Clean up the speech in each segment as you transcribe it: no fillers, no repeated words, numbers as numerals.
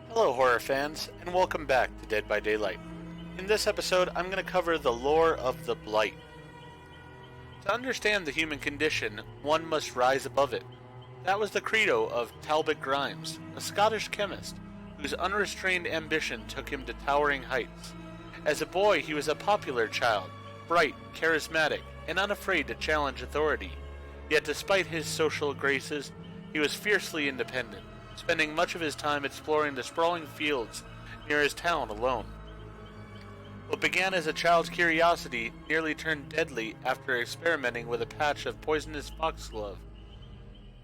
Hello horror fans, and welcome back to Dead by Daylight. In this episode, I'm going to cover the lore of the Blight. To understand the human condition, one must rise above it. That was the credo of Talbot Grimes, a Scottish chemist, whose unrestrained ambition took him to towering heights. As a boy, he was a popular child, bright, charismatic, and unafraid to challenge authority. Yet despite his social graces, he was fiercely independent, spending much of his time exploring the sprawling fields near his town alone. What began as a child's curiosity nearly turned deadly after experimenting with a patch of poisonous foxglove.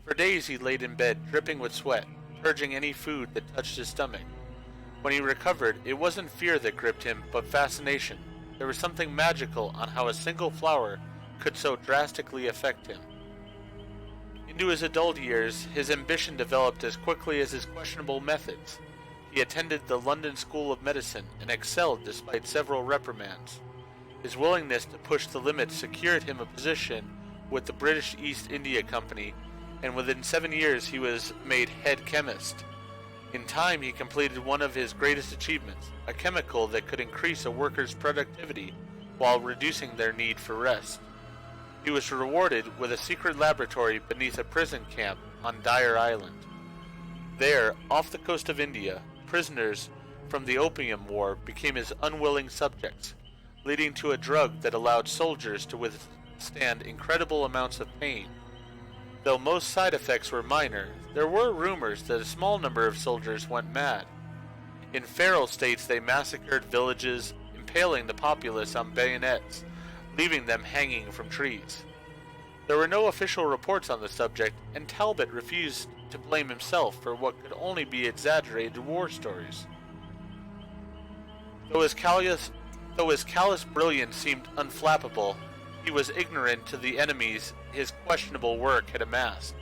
For days he laid in bed, dripping with sweat, purging any food that touched his stomach. When he recovered, it wasn't fear that gripped him, but fascination. There was something magical on how a single flower could so drastically affect him. Into his adult years, his ambition developed as quickly as his questionable methods. He attended the London School of Medicine and excelled despite several reprimands. His willingness to push the limits secured him a position with the British East India Company, and within 7 years he was made head chemist. In time, he completed one of his greatest achievements, a chemical that could increase a worker's productivity while reducing their need for rest. He was rewarded with a secret laboratory beneath a prison camp on Dyer Island. There, off the coast of India, prisoners from the Opium War became his unwilling subjects, leading to a drug that allowed soldiers to withstand incredible amounts of pain. Though most side effects were minor, there were rumors that a small number of soldiers went mad. In feral states, they massacred villages, impaling the populace on bayonets, leaving them hanging from trees. There were no official reports on the subject, and Talbot refused to blame himself for what could only be exaggerated war stories. Though his callous brilliance seemed unflappable, he was ignorant to the enemies his questionable work had amassed.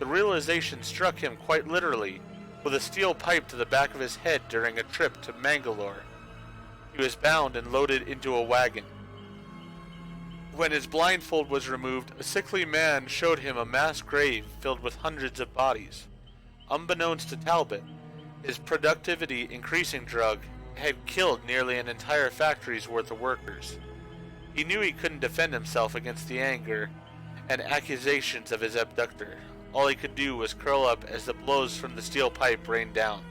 The realization struck him quite literally, with a steel pipe to the back of his head during a trip to Mangalore. He was bound and loaded into a wagon. When his blindfold was removed, a sickly man showed him a mass grave filled with hundreds of bodies. Unbeknownst to Talbot, his productivity-increasing drug had killed nearly an entire factory's worth of workers. He knew he couldn't defend himself against the anger and accusations of his abductor. All he could do was curl up as the blows from the steel pipe rained down.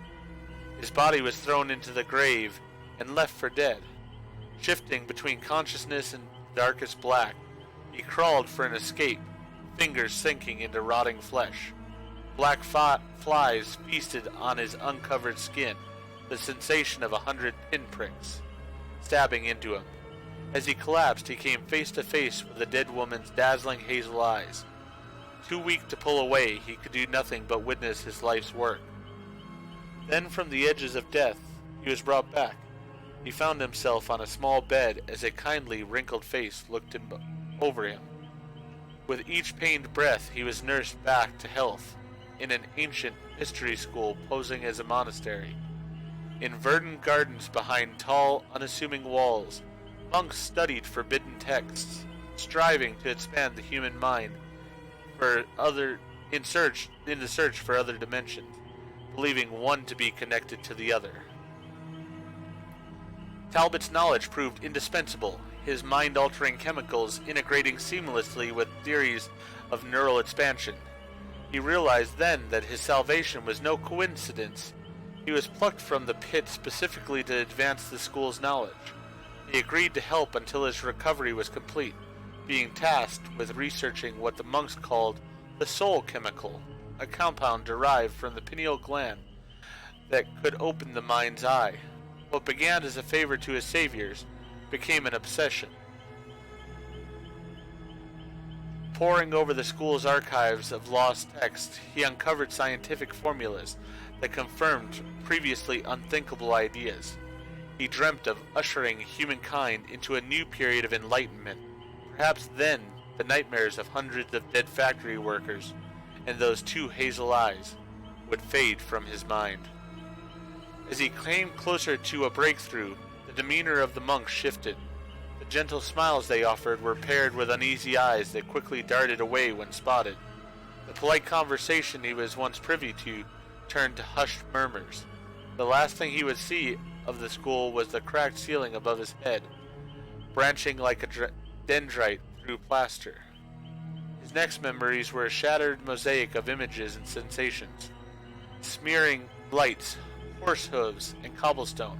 His body was thrown into the grave and left for dead. Shifting between consciousness and darkest black, he crawled for an escape, fingers sinking into rotting flesh. Black flies feasted on his uncovered skin, the sensation of 100 pinpricks stabbing into him. As he collapsed, he came face to face with the dead woman's dazzling hazel eyes. Too weak to pull away, he could do nothing but witness his life's work. Then from the edges of death, he was brought back. He found himself on a small bed as a kindly, wrinkled face looked over him. With each pained breath, he was nursed back to health, in an ancient mystery school posing as a monastery. In verdant gardens behind tall, unassuming walls, monks studied forbidden texts, striving to expand the human mind in the search for other dimensions, believing one to be connected to the other. Talbot's knowledge proved indispensable, his mind-altering chemicals integrating seamlessly with theories of neural expansion. He realized then that his salvation was no coincidence. He was plucked from the pit specifically to advance the school's knowledge. He agreed to help until his recovery was complete, being tasked with researching what the monks called the soul chemical, a compound derived from the pineal gland that could open the mind's eye. What began as a favor to his saviors became an obsession. Poring over the school's archives of lost texts, he uncovered scientific formulas that confirmed previously unthinkable ideas. He dreamt of ushering humankind into a new period of enlightenment. Perhaps then the nightmares of hundreds of dead factory workers and those two hazel eyes would fade from his mind. As he came closer to a breakthrough, the demeanor of the monks shifted. The gentle smiles they offered were paired with uneasy eyes that quickly darted away when spotted. The polite conversation he was once privy to turned to hushed murmurs. The last thing he would see of the school was the cracked ceiling above his head, branching like a dendrite through plaster. His next memories were a shattered mosaic of images and sensations, smearing lights, horse hooves, and cobblestone,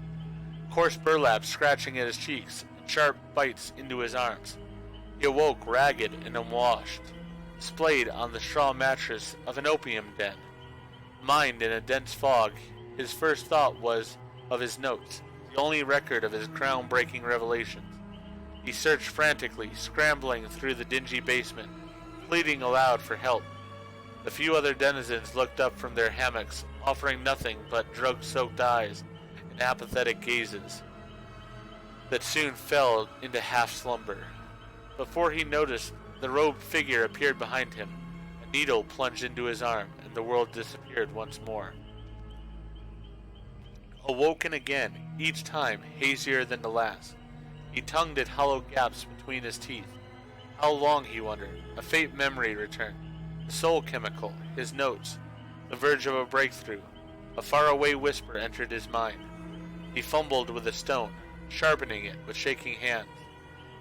coarse burlap scratching at his cheeks, and sharp bites into his arms. He awoke ragged and unwashed, splayed on the straw mattress of an opium den. Mind in a dense fog, his first thought was of his notes, the only record of his groundbreaking revelations. He searched frantically, scrambling through the dingy basement, pleading aloud for help. The few other denizens looked up from their hammocks, offering nothing but drug-soaked eyes and apathetic gazes that soon fell into half-slumber. Before he noticed, the robed figure appeared behind him. A needle plunged into his arm, and the world disappeared once more. Awoken again, each time hazier than the last, he tongued at hollow gaps between his teeth. How long, he wondered. A faint memory returned. The soul chemical, his notes, the verge of a breakthrough. A faraway whisper entered his mind. He fumbled with a stone, sharpening it with shaking hands.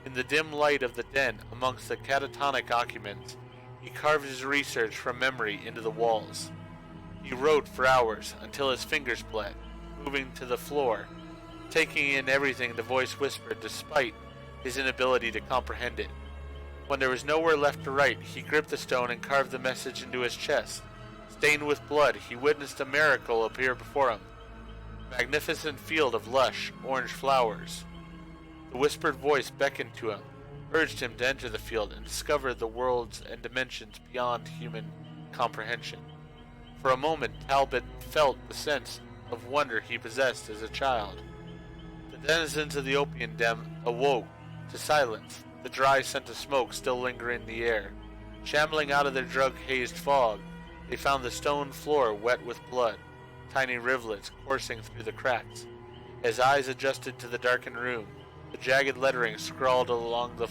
In the dim light of the den, amongst the catatonic occupants, he carved his research from memory into the walls. He wrote for hours, until his fingers bled, moving to the floor, taking in everything the voice whispered despite his inability to comprehend it. When there was nowhere left to write, he gripped the stone and carved the message into his chest. Stained with blood, he witnessed a miracle appear before him. A magnificent field of lush, orange flowers. The whispered voice beckoned to him, urged him to enter the field and discover the worlds and dimensions beyond human comprehension. For a moment, Talbot felt the sense of wonder he possessed as a child. The denizens of the opium den awoke to silence, the dry scent of smoke still lingering in the air. Shambling out of their drug-hazed fog, they found the stone floor wet with blood, tiny rivulets coursing through the cracks. As eyes adjusted to the darkened room, the jagged lettering scrawled along the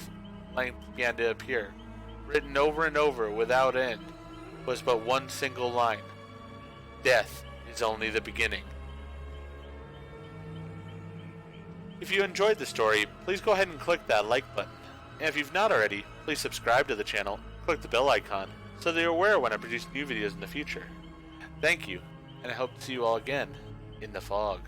length began to appear. Written over and over without end was but one single line. Death is only the beginning. If you enjoyed the story, please go ahead and click that like button. And if you've not already, please subscribe to the channel, click the bell icon, so that you're aware when I produce new videos in the future. Thank you, and I hope to see you all again in the fog.